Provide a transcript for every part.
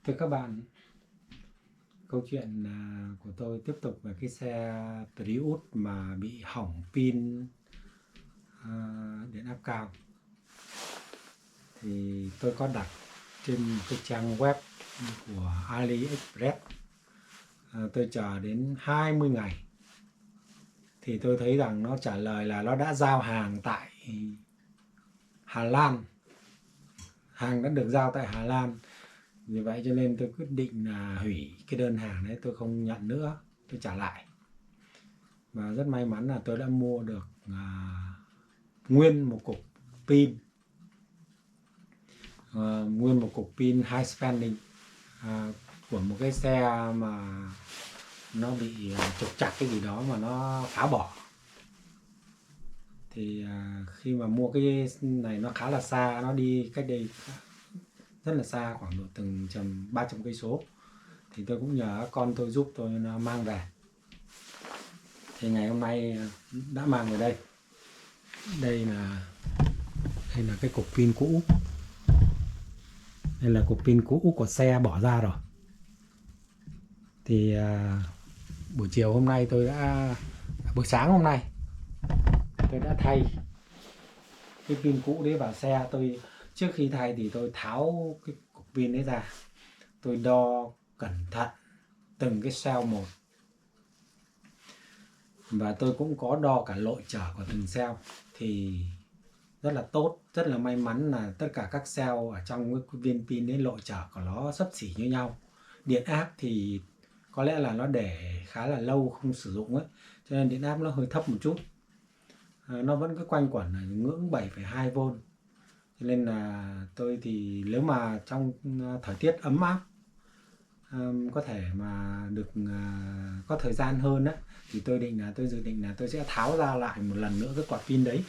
Thưa các bạn, câu chuyện của tôi tiếp tục về cái xe Prius mà bị hỏng pin điện áp cao. Thì tôi có đặt trên một cái trang web của AliExpress. Tôi chờ đến 20 ngày. Thì tôi thấy rằng nó trả lời là nó đã giao hàng tại Hà Lan. Hàng đã được giao tại Hà Lan. Vì vậy cho nên tôi quyết định là hủy cái đơn hàng đấy, tôi không nhận nữa, tôi trả lại. Và rất may mắn là tôi đã mua được nguyên một cục pin, nguyên một cục pin high spending của một cái xe mà nó bị trục trặc cái gì đó mà nó phá bỏ. Thì khi mà mua cái này nó khá là xa, nó đi cách đây rất là xa, khoảng độ từng 300 cây số. Thì tôi cũng nhờ con tôi giúp tôi nó mang về. Thì ngày hôm nay đã mang về đây. Đây là cái cục pin cũ. Đây là cục pin cũ của xe bỏ ra rồi. Thì buổi chiều hôm nay buổi sáng hôm nay tôi đã thay cái pin cũ đấy vào xe. Trước khi thay thì tôi tháo cái cục pin đấy ra. Tôi đo cẩn thận từng cái cell một. Và tôi cũng có đo cả lội trở của từng cell. Thì rất là tốt, rất là may mắn là tất cả các cell ở trong cái viên pin đấy lội trở của nó xấp xỉ như nhau. Điện áp thì có lẽ là nó để khá là lâu không sử dụng ấy, cho nên điện áp nó hơi thấp một chút. Nó vẫn cứ quanh quẩn ở ngưỡng 7,2V. Cho nên là tôi thì nếu mà trong thời tiết ấm áp, có thể mà được có thời gian hơn á, thì tôi dự định là tôi sẽ tháo ra lại một lần nữa cái quạt pin đấy.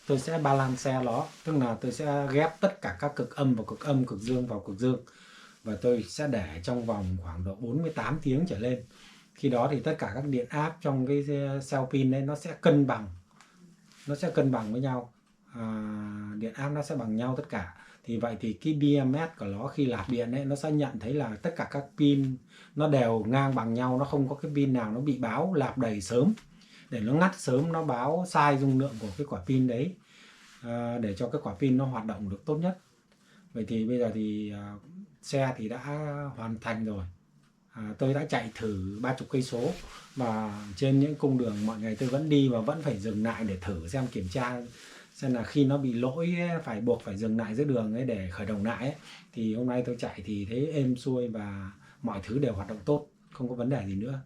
Tôi sẽ balance nó, tức là tôi sẽ ghép tất cả các cực âm vào cực âm, cực dương vào cực dương. Và tôi sẽ để trong vòng khoảng độ 48 tiếng trở lên. Khi đó thì tất cả các điện áp trong cái cell pin đấy nó sẽ cân bằng. Nó sẽ cân bằng với nhau. Điện áp nó sẽ bằng nhau tất cả. Thì vậy thì cái BMS của nó khi nạp điện ấy, nó sẽ nhận thấy là tất cả các pin nó đều ngang bằng nhau. Nó không có cái pin nào nó bị báo nạp đầy sớm, để nó ngắt sớm, nó báo sai dung lượng của cái quả pin đấy, để cho cái quả pin nó hoạt động được tốt nhất. Vậy thì bây giờ thì xe thì đã hoàn thành rồi. Tôi đã chạy thử 30 cây số, và trên những cung đường mọi ngày tôi vẫn đi và vẫn phải dừng lại để thử xem, kiểm tra xem là khi nó bị lỗi ấy, buộc phải dừng lại giữa đường ấy để khởi động lại ấy. Thì hôm nay tôi chạy thì thấy êm xuôi và mọi thứ đều hoạt động tốt, không có vấn đề gì nữa.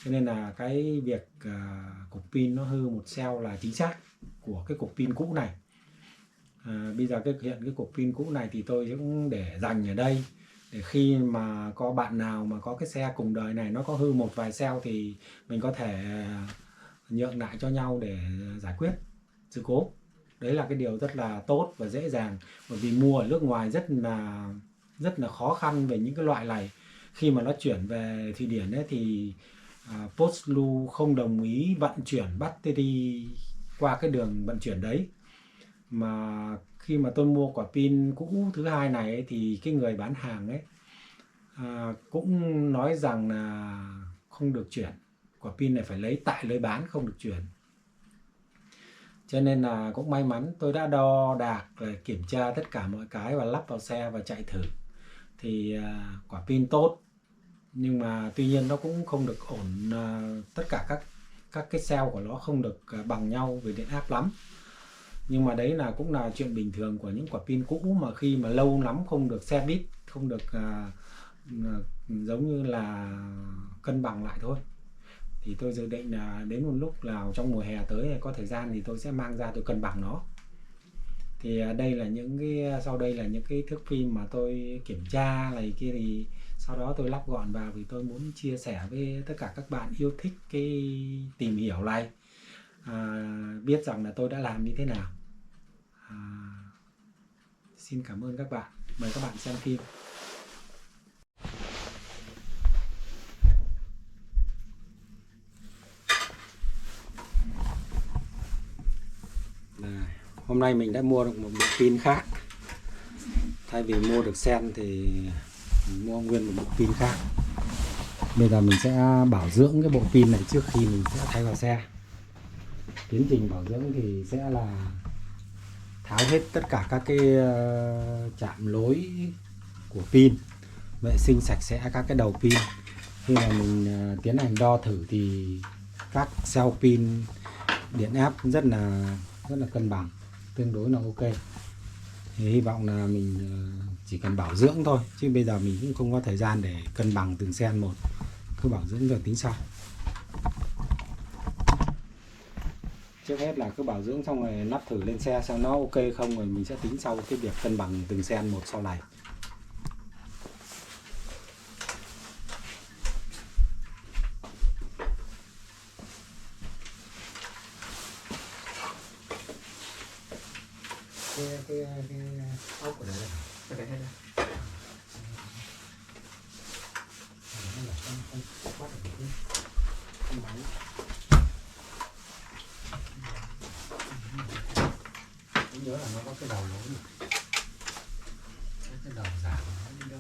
Cho nên là cái việc cục pin nó hư một cell là chính xác của cái cục pin cũ này. Bây giờ hiện cái cục pin cũ này thì tôi cũng để dành ở đây, để khi mà có bạn nào mà có cái xe cùng đời này nó có hư một vài cell thì mình có thể nhượng lại cho nhau để giải quyết sự cố. Đấy là cái điều rất là tốt và dễ dàng, bởi vì mua ở nước ngoài rất là khó khăn về những cái loại này. Khi mà nó chuyển về Thụy Điển ấy thì Postlu không đồng ý vận chuyển battery qua cái đường vận chuyển đấy. Mà khi mà tôi mua quả pin cũ thứ hai này ấy, thì cái người bán hàng ấy cũng nói rằng là không được chuyển. Quả pin này phải lấy tại nơi bán, không được chuyển. Cho nên là cũng may mắn tôi đã đo đạc, kiểm tra tất cả mọi cái và lắp vào xe và chạy thử. Thì quả pin tốt, nhưng mà tuy nhiên nó cũng không được ổn, tất cả các cái cell của nó không được bằng nhau về điện áp lắm. Nhưng mà đấy cũng là chuyện bình thường của những quả pin cũ, mà khi mà lâu lắm không được xe bít, không được giống như là cân bằng lại thôi. Thì tôi dự định là đến một lúc nào trong mùa hè tới có thời gian thì tôi sẽ mang ra tôi cân bằng nó. Thì sau đây là những cái thước phim mà tôi kiểm tra này kia, thì sau đó tôi lắp gọn vào vì tôi muốn chia sẻ với tất cả các bạn yêu thích cái tìm hiểu này, biết rằng là tôi đã làm như thế nào. Xin cảm ơn các bạn. Mời các bạn xem phim. Hôm nay mình đã mua được một bộ pin khác. Thay vì mua được sen thì Mình mua nguyên một bộ pin khác. Bây giờ mình sẽ bảo dưỡng cái bộ pin này trước khi mình sẽ thay vào xe. Tiến trình bảo dưỡng thì sẽ là tháo hết tất cả các cái chạm lối của pin, vệ sinh sạch sẽ các cái đầu pin. Khi mà mình tiến hành đo thử thì các cell pin điện áp rất là cân bằng, tương đối là ok. Thì hy vọng là mình chỉ cần bảo dưỡng thôi, chứ bây giờ mình cũng không có thời gian để cân bằng từng cell một, cứ bảo dưỡng rồi tính sau. Trước hết là cứ bảo dưỡng xong rồi lắp thử lên xe xem nó ok không, rồi mình sẽ tính sau cái việc cân bằng từng cell một sau này. Cái ốc của đấy là cái đấy hết rồi. Tôi nhớ là nó có cái đầu lỗ này, cái đầu giảm nó đi đâu.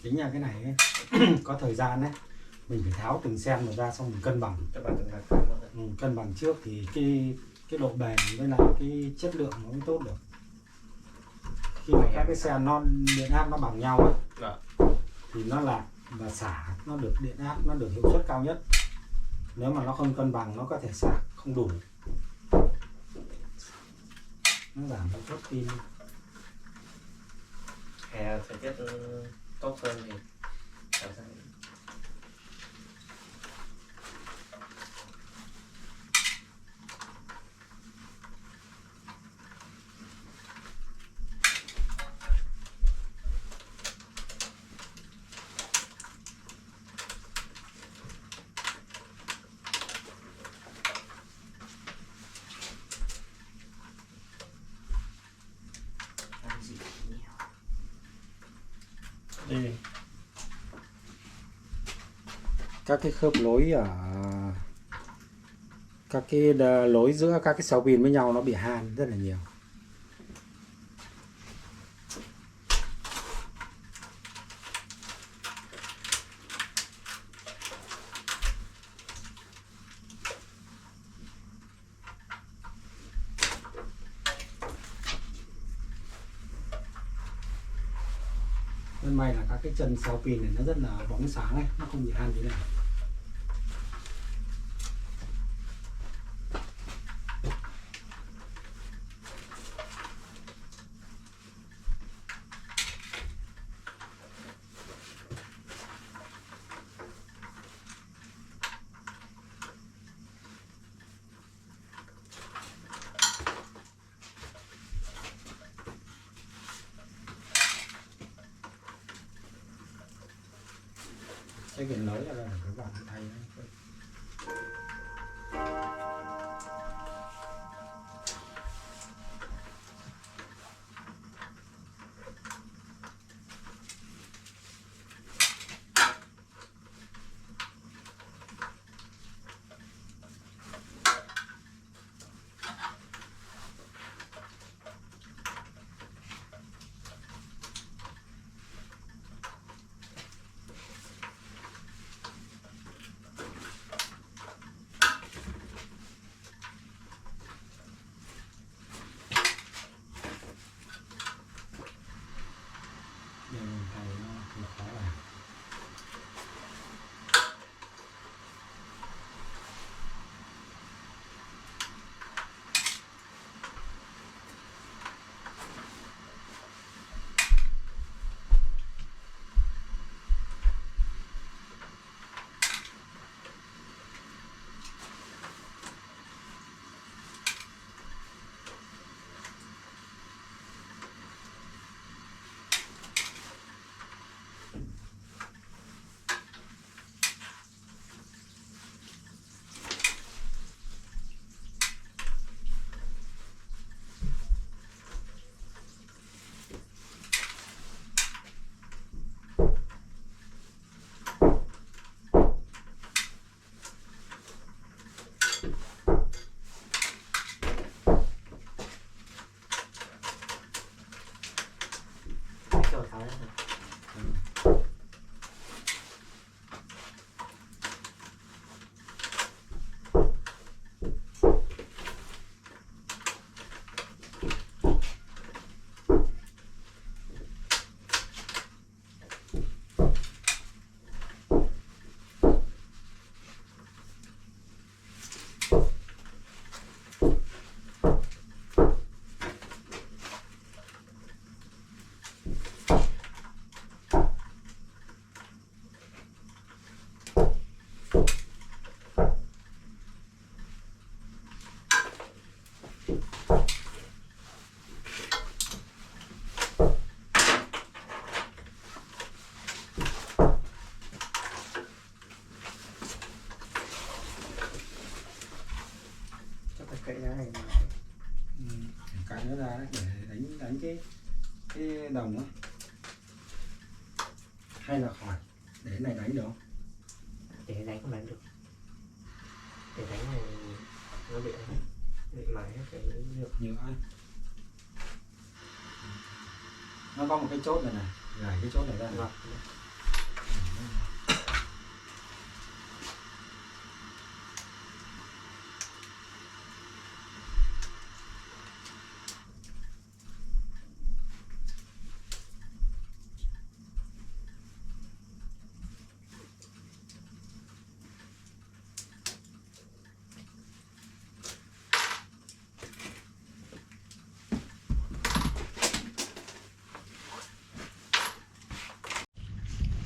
Chính là cái này ấy, có thời gian đấy, mình phải tháo từng cell một ra xong mình cân bằng. Cân bằng trước thì cái độ bền với lại cái chất lượng nó mới tốt được. Khi mà các cái cell nó điện áp nó bằng nhau ấy, thì nó là và xả nó được điện áp nó được hiệu suất cao nhất. Nếu mà nó không cân bằng nó có thể xả không đủ, nó giảm hiệu suất pin. Hè thời tiết tốt hơn thì làm sao? Đây. Các cái khớp lối ở các cái lối giữa các cái sáu pin với nhau nó bị han rất là nhiều. Rất may là các cái chân sáu pin này nó rất là bóng sáng ấy, nó không bị han thế này. Cái kiện lưới là các bạn thay đấy. Nhưng thay nó không khó làm. Rồi tháo ra rồi. Cho phải cậy ra này. Cạnh nó ra đấy để đánh cái đồng á, hay là khỏi để này đánh được không? Để đánh không đánh được. Để đánh này nó bị mài hết cái được. Nhiều ai nó có một cái chốt này này, gài cái chốt này ra này. Vâng.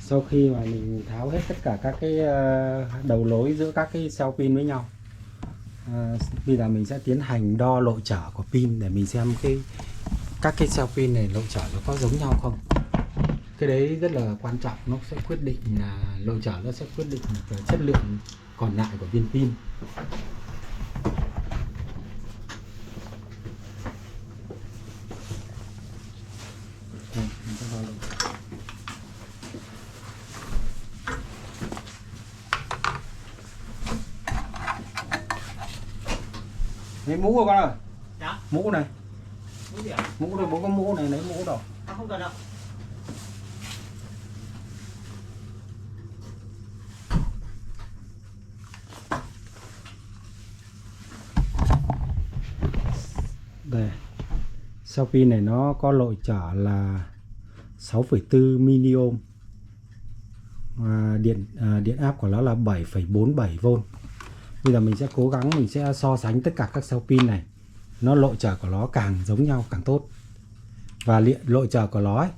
Sau khi mà mình tháo hết tất cả các cái đầu nối giữa các cái cell pin với nhau, bây giờ mình sẽ tiến hành đo lộ trở của pin để mình xem các cái cell pin này lộ trở nó có giống nhau không. Cái đấy rất là quan trọng, nó sẽ quyết định là lộ trở, nó sẽ quyết định về chất lượng còn lại của viên pin. Đây, mình sẽ đo lộ trở. Lấy mũ của con ơi. Dạ. Mũ này. Mũ gì ạ? Mũ đây, bố có mũ này, lấy mũ đâu. Không cần đâu. Đây. Sau pin này nó có lộ trở là 6,4 mA. Điện áp của nó là 7,47V. Bây giờ mình sẽ cố gắng mình sẽ so sánh tất cả các cell pin này, nó lộ trở của nó càng giống nhau càng tốt. Và lộ trở của nó ấy,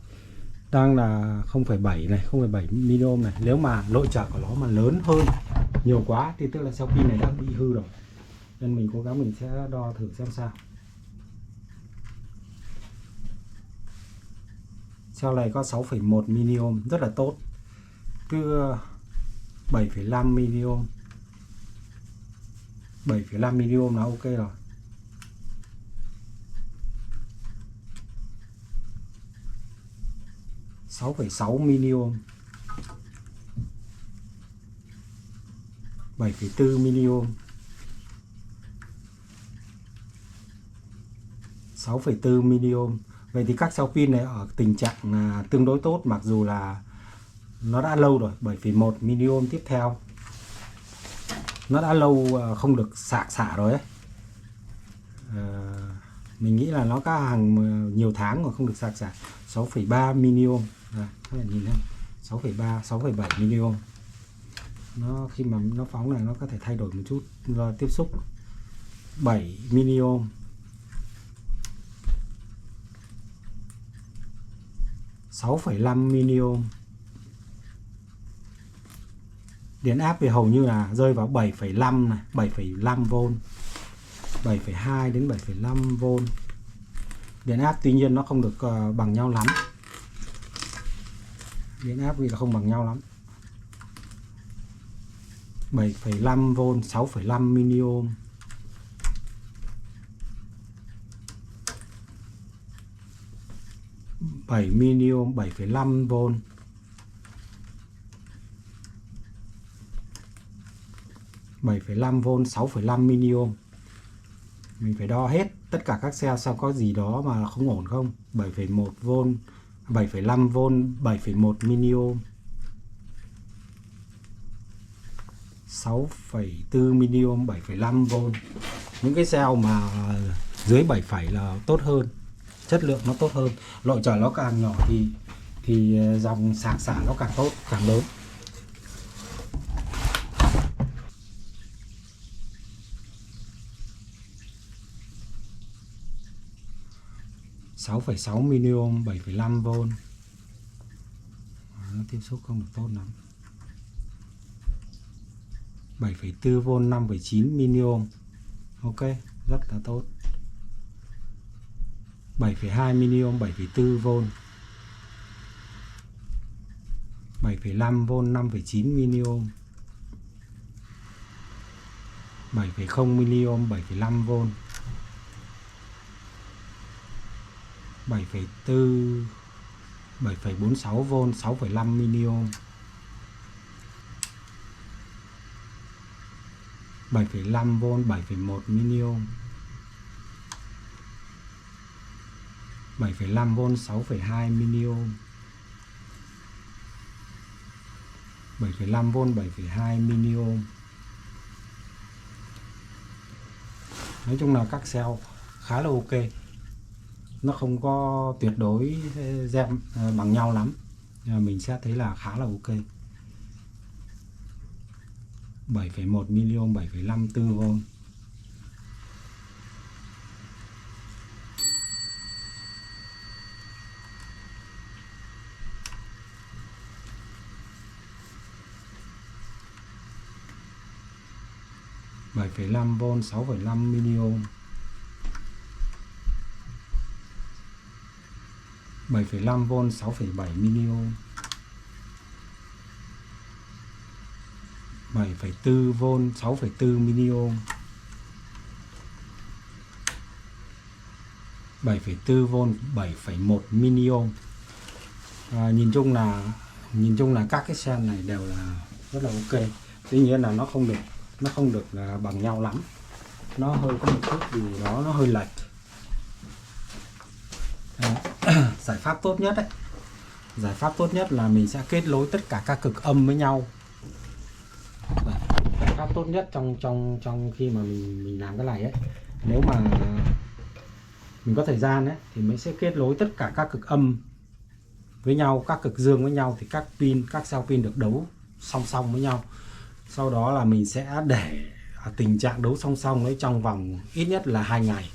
đang là 0,7 này, 0,7 mA này. Nếu mà lộ trở của nó mà lớn hơn nhiều quá thì tức là cell pin này đang bị hư rồi. Nên mình cố gắng mình sẽ đo thử xem sao. Cell này có 6,1 mA, rất là tốt. Cứ 7,5 mA. 7,5 mA là ok rồi. 6,6 mA. 7,4 mA. 6,4 mA. Vậy thì các cell pin này ở tình trạng tương đối tốt, mặc dù là nó đã lâu rồi. 7,1 mA tiếp theo, nó đã lâu không được sạc xả rồi ấy. Mình nghĩ là nó có hàng nhiều tháng mà không được sạc xả. 6,3 mA. Các bạn nhìn thấy 6,3, 6,7 mA. Nó khi mà nó phóng này nó có thể thay đổi một chút do tiếp xúc. 7 mA. 6,5 mA. Điện áp thì hầu như là rơi vào 7,5 này, 7,5V, 7,2 đến 7,5V. Điện áp tuy nhiên nó không được bằng nhau lắm. Điện áp thì là không bằng nhau lắm. 7,5V, 6,5 mA. 7 mA, 7,5V. 7,5V, 6,5 mA. Mình phải đo hết tất cả các cell xem có gì đó mà không ổn không. 7,1V, 7,5V, 7,1 mA. 6,4 mA, 7,5V. Những cái cell mà dưới 7 là tốt hơn, chất lượng nó tốt hơn. Lội trở nó càng nhỏ thì dòng sạc xả nó càng tốt, càng lớn. sáu phẩy sáu mA, 7,5V. Nó tiếp xúc không được tốt lắm. 7,4V, 5,9 mA. Ok, rất là tốt. 7,2 mA, 7,4V. 7,5V, 5,9 mA. 7,0 mA, 7,5V. 7,4, 7,46V, 6,5 mA. 7,5V, 7,1 mA. 7,5V, 6,2 mA. 7,5V, 7,2 mA. Nói chung là các cell khá là ok. Nó không có tuyệt đối gem bằng nhau lắm. Mình sẽ thấy là khá là ok. 7,1 mA, 7,54V. Bảy phẩy 5V, 6,5 mA. 7,5V, 6,7 mA. 7,4V, 6,4 mA. 7,4V, 7,1 mA. Nhìn chung là các cái cell này đều là rất là ok. Tuy nhiên là nó không được là bằng nhau lắm. Nó hơi có một chút gì đó nó hơi lệch. Giải pháp tốt nhất đấy. Giải pháp tốt nhất là mình sẽ kết nối tất cả các cực âm với nhau. Giải pháp tốt nhất trong khi mà mình làm cái này ấy, nếu mà mình có thời gian ấy, thì mình sẽ kết nối tất cả các cực âm với nhau, các cực dương với nhau, thì các cell pin được đấu song song với nhau. Sau đó là mình sẽ để tình trạng đấu song song đấy trong vòng ít nhất là 2 ngày.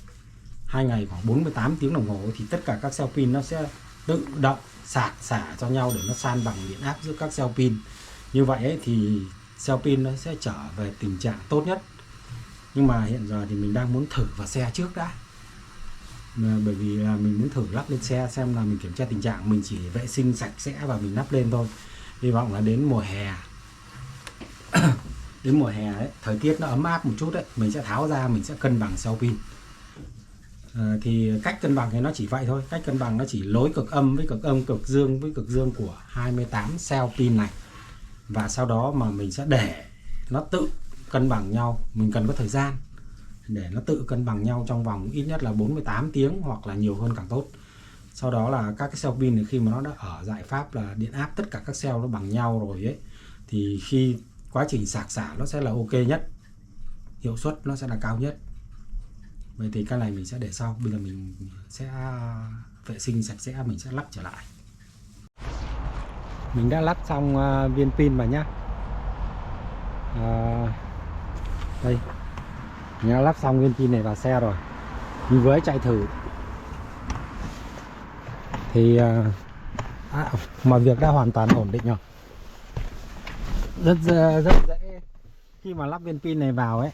2 ngày khoảng 48 tiếng đồng hồ thì tất cả các cell pin nó sẽ tự động sạc xả cho nhau để nó san bằng điện áp giữa các cell pin. Như vậy ấy, thì cell pin nó sẽ trở về tình trạng tốt nhất. Nhưng mà hiện giờ thì mình đang muốn thử vào xe trước đã. Bởi vì là mình muốn thử lắp lên xe xem là mình kiểm tra tình trạng, mình chỉ vệ sinh sạch sẽ và mình lắp lên thôi. Hy vọng là đến mùa hè đến mùa hè ấy, thời tiết nó ấm áp một chút đấy, mình sẽ tháo ra, mình sẽ cân bằng cell pin. Thì cách cân bằng thì nó chỉ vậy thôi, cách cân bằng nó chỉ lối cực âm với cực âm, cực dương với cực dương của 28 cell pin này, và sau đó mà mình sẽ để nó tự cân bằng nhau. Mình cần có thời gian để nó tự cân bằng nhau trong vòng ít nhất là 48 tiếng hoặc là nhiều hơn càng tốt. Sau đó là các cái cell pin này khi mà nó đã ở giải pháp là điện áp tất cả các cell nó bằng nhau rồi ấy, thì khi quá trình sạc xả nó sẽ là ok nhất, hiệu suất nó sẽ là cao nhất. Vậy thì cái này mình sẽ để sau. Bây giờ mình sẽ vệ sinh sạch sẽ, mình sẽ lắp trở lại. Mình đã lắp xong viên pin vào nhá. Đây, mình đã lắp xong viên pin này vào xe rồi. Mình vừa chạy thử thì mọi việc đã hoàn toàn ổn định rồi. Rất dễ. Khi mà lắp viên pin này vào ấy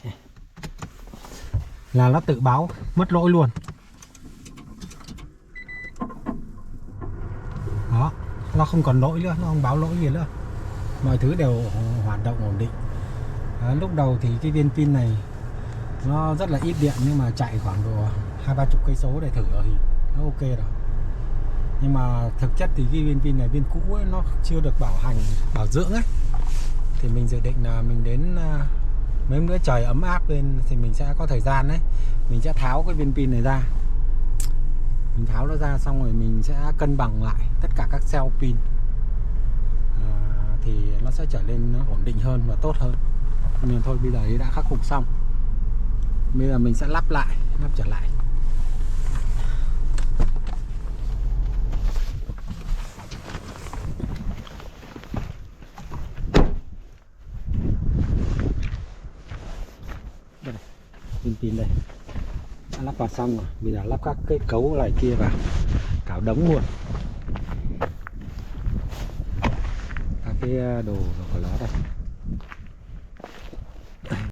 là nó tự báo mất lỗi luôn. Đó, nó không còn lỗi nữa, nó không báo lỗi gì nữa. Mọi thứ đều hoạt động ổn định. Lúc đầu thì cái viên pin này nó rất là ít điện, nhưng mà chạy khoảng độ 20-30 cây số để thử rồi thì nó ok rồi. Nhưng mà thực chất thì cái viên pin này, viên cũ ấy, nó chưa được bảo dưỡng ấy. Thì mình dự định là mình đến mấy bữa trời ấm áp lên thì mình sẽ có thời gian đấy, mình sẽ tháo cái viên pin này ra. Mình tháo nó ra xong rồi mình sẽ cân bằng lại tất cả các cell pin, thì nó sẽ trở nên ổn định hơn và tốt hơn. Nhưng thôi bây giờ thì đã khắc phục xong, bây giờ mình sẽ lắp trở lại. Đây này, pin đây đã lắp vào xong rồi. Bây giờ lắp các kết cấu này kia vào, cả đống luôn, các cái đồ của nó đây.